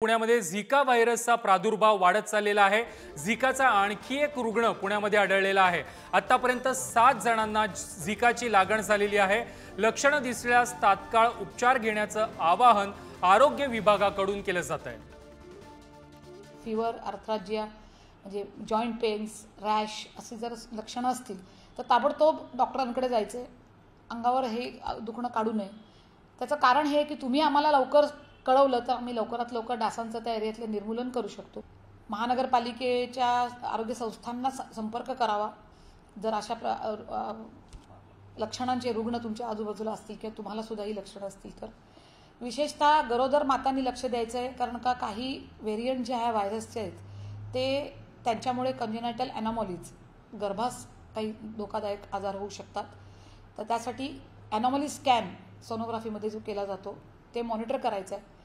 पुण्यामध्ये झिका व्हायरसचा प्रादुर्भाव वाढत चाललेला आहे। झिकाचा आणखी एक रुग्ण पुण्यामध्ये आढळलेला आहे। आतापर्यंत 7 जणांना झिकाची लागण झालेली आहे। लक्षणे दिसल्यास तात्काळ उपचार घेण्याचं आवाहन आरोग्य विभागाकडून केलं जात आहे। फीवर, आर्थ्राजिया म्हणजे जॉइंट पेन्स, रॅश असे जर लक्षणं असतील तर ताबडतोब डॉक्टरांकडे जायचे। अंगावर हे दुखणं काढू नये। त्याचं कारण हे की तुम्ही आम्हाला लवकर कळवलं तर आम्ही लवकरात लवकर डासांचं त्या एरियातले निर्मूलन करू शकतो। महानगरपालिकेच्या आरोग्य संस्थांना संपर्क करावा जर अशा लक्षणांचे रुग्ण तुमच्या आजूबाजूला असतील किंवा तुम्हाला सुद्धा ही लक्षणं असतील तर। विशेषतः गरोदर मातांनी लक्ष द्यायचं आहे, कारण का काही व्हेरियंट जे आहे व्हायरसचे आहेत ते त्यांच्यामुळे कंजेनायटल एनॉमलीज गर्भास काही धोकादायक आजार होऊ शकतात। तर त्यासाठी एनॉमली स्कॅन सोनोग्राफीमध्ये जो केला जातो ते मॉनिटर करायचं आहे।